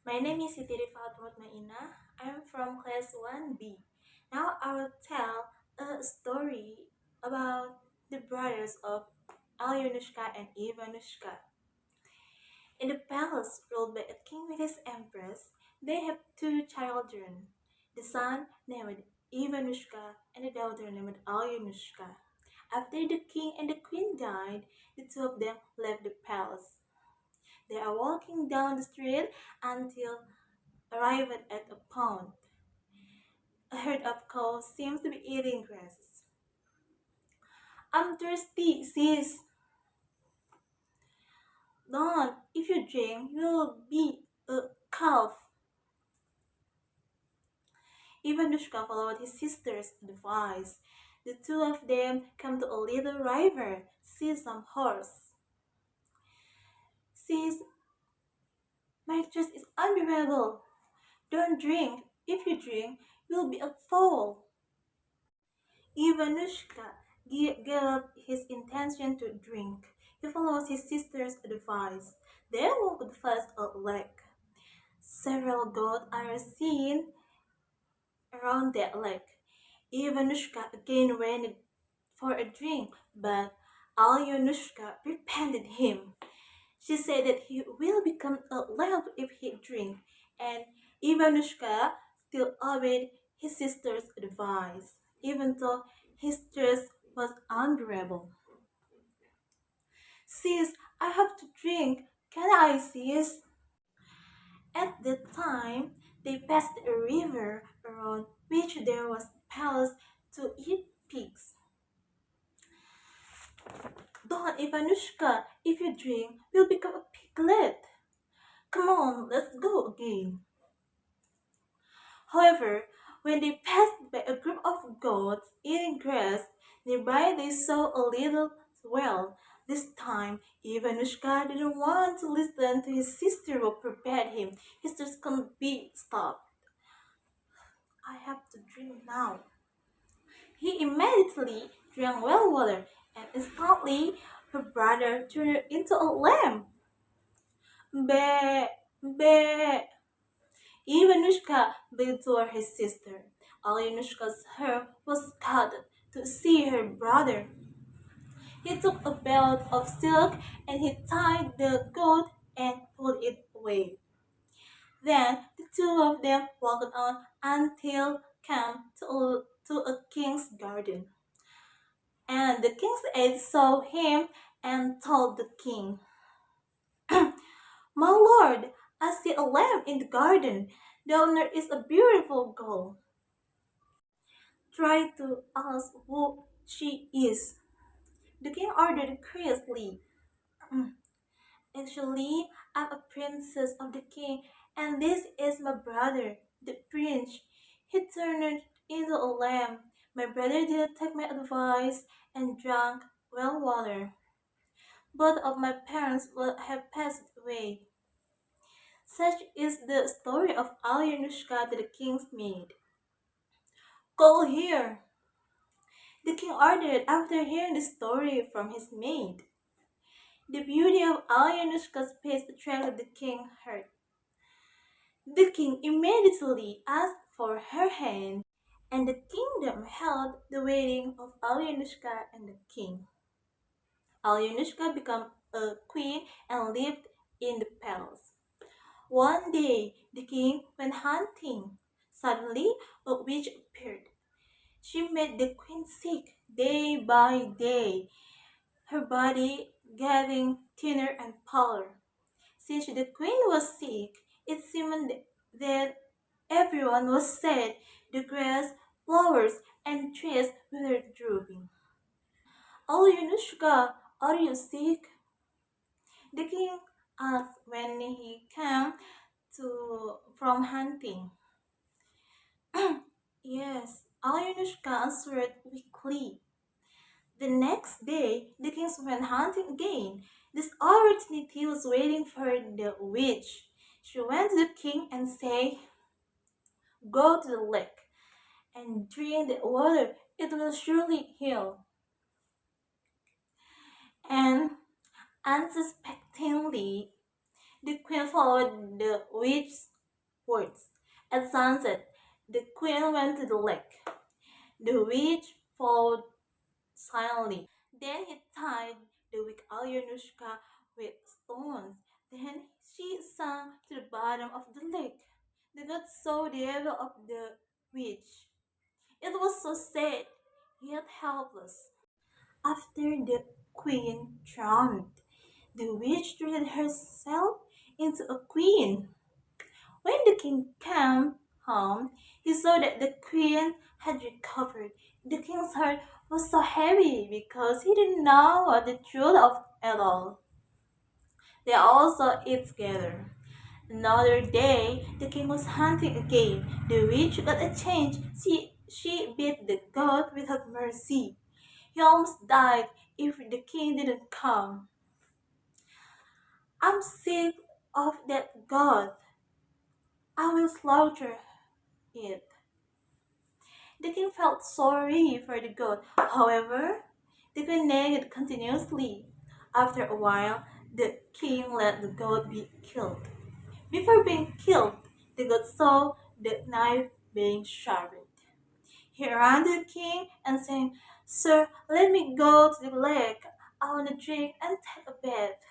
My name is Siti Rifaatul Muthmainnah. I'm from class 1B. Now I will tell a story about the brothers of Alyonushka and Ivanushka. In the palace ruled by a king with his empress, they have two children, the son named Ivanushka and the daughter named Alyonushka. After the king and the queen died, the two of them left the palace. They are walking down the street until arrived at a pond. A herd of cows seems to be eating grass. I'm thirsty, sis. Don't. If you drink, you'll be a calf. Ivanushka followed his sister's advice. The two of them come to a little river, see some horse. Sis, my thirst is unbearable. Don't drink. If you drink, you'll be a fool. Ivanushka gave up his intention to drink. He follows his sister's advice. They walked past a lake. Several goats are seen around that lake. Ivanushka again ran for a drink, but Alyonushka repented him. She said that he will become a lamb if he drink, and Ivanushka still obeyed his sister's advice, even though his thirst was unbearable. Sis, I have to drink. Can I, sis? At that time, they passed a river around which there was a palace to eat pigs. Don't, Ivanushka, if you drink, you'll become a piglet. Come on, let's go again. However, when they passed by a group of goats eating grass, nearby they saw a little well. This time, Ivanushka didn't want to listen to his sister who prepared him. His thirst couldn't be stopped. I have to drink now. He immediately drank well water, and instantly her brother turned into a lamb. Be, be. Ivanushka bent toward his sister. Alyonushka's hair was scattered to see her brother. He took a belt of silk and he tied the goat and pulled it away. Then the two of them walked on until came to a king's garden. And the king's aide saw him and told the king, My lord, I see a lamb in the garden. The owner is a beautiful girl. Try to ask who she is. The king ordered curiously. "Mm, Actually, I'm a princess of the king, and this is my brother, the prince. He turned into a lamb. My brother didn't take my advice and drank well water. Both of my parents will have passed away. Such is the story of Alyonushka to the king's maid. Call here. The king ordered after hearing the story from his maid. The beauty of Alyonushka's face attracted the king's heart. The king immediately asked for her hand, and the kingdom held the wedding of Alyonushka and the king. Alyonushka became a queen and lived in the palace. One day, the king went hunting. Suddenly, a witch appeared. She made the queen sick day by day, her body getting thinner and paler. Since the queen was sick, it seemed that everyone was sad. The grass, flowers, and trees were drooping. Oh, Yunushka, are you sick? The king asked when he came from hunting. Yes, Alyonushka answered quickly. The next day, the king went hunting again. This opportunity was waiting for the witch. She went to the king and said, Go to the lake and drink the water. It will surely heal. And unsuspectingly, the queen followed the witch's words. At sunset, the queen went to the lake. The witch followed silently. Then he tied the weak Alyonushka with stones. Then she sank to the bottom of the lake. The god saw the evil of the witch. It was so sad, yet helpless. After the queen drowned, the witch turned herself into a queen. When the king came home, he saw that the queen had recovered. The king's heart was so heavy because he didn't know what the truth of it all. They also ate together. Another day, the king was hunting again. The witch got a change. She beat the goat without mercy. He almost died if the king didn't come. I'm sick of that goat. I will slaughter it. The king felt sorry for the goat. However, the queen nagged continuously. After a while, the king let the goat be killed. Before being killed, the goat saw the knife being sharpened. He ran to the king and said, "Sir, let me go to the lake. I want to drink and take a bath."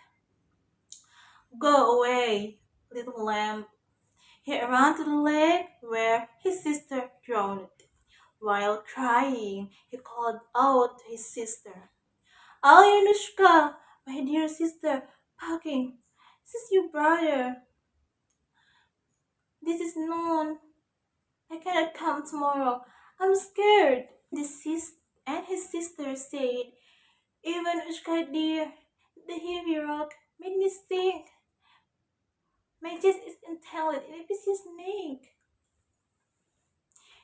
"Go away, little lamb." He ran to the lake where his sister drowned. While crying, he called out to his sister, "Alyonushka, my dear sister, Paking, this is your brother. This is known. I cannot come tomorrow. I'm scared." And his sister said, "Ivanushka dear, the heavy rock made me sink. My chest is entangled in a vicious snake."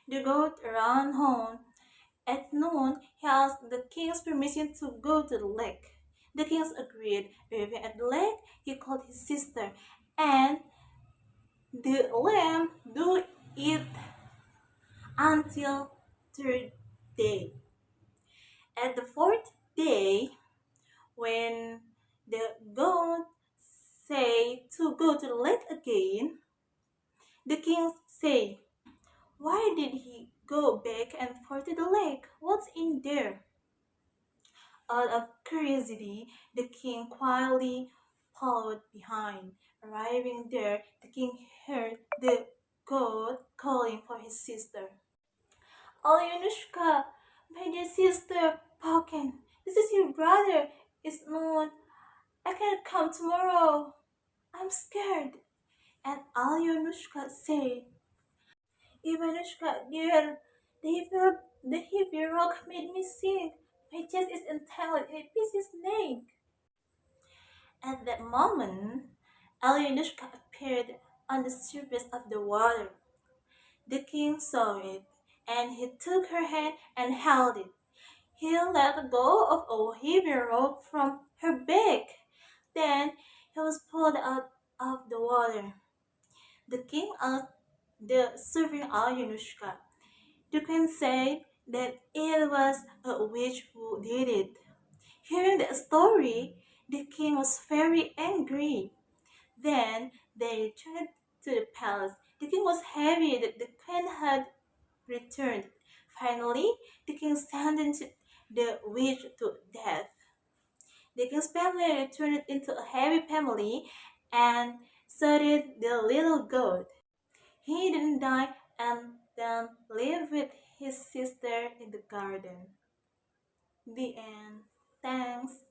The goat ran home. At noon, he asked the king's permission to go to the lake. The king agreed. Arriving at the lake, he called his sister, and the lamb do it until third day. At the fourth day, when the goat say to go to the lake again, the king say, "Why did he go back and forth to the lake? What's in there?" Out of curiosity, the king quietly followed behind. Arriving there, the king heard the goat calling for his sister. "Alyonushka, my dear sister, Falcon, this is your brother. It's noon. I can't come tomorrow. I'm scared." And Alyonushka said, "Ivanushka, dear, the heavy rock made me sink. My chest is entangled in a vicious snake." At that moment, Alyonushka appeared on the surface of the water. The king saw it, and he took her hand and held it. He let go of a heavy rope from her back. Then he was pulled out of the water. The king asked the serving Alyonushka. The queen said that it was a witch who did it. Hearing the story, the king was very angry. Then they returned to the palace. The king was happy that the queen had returned. Finally, the king sentenced the witch to death. The king's family returned into a happy family, and so did the little goat. He didn't die and then lived with his sister in the garden. The end. Thanks.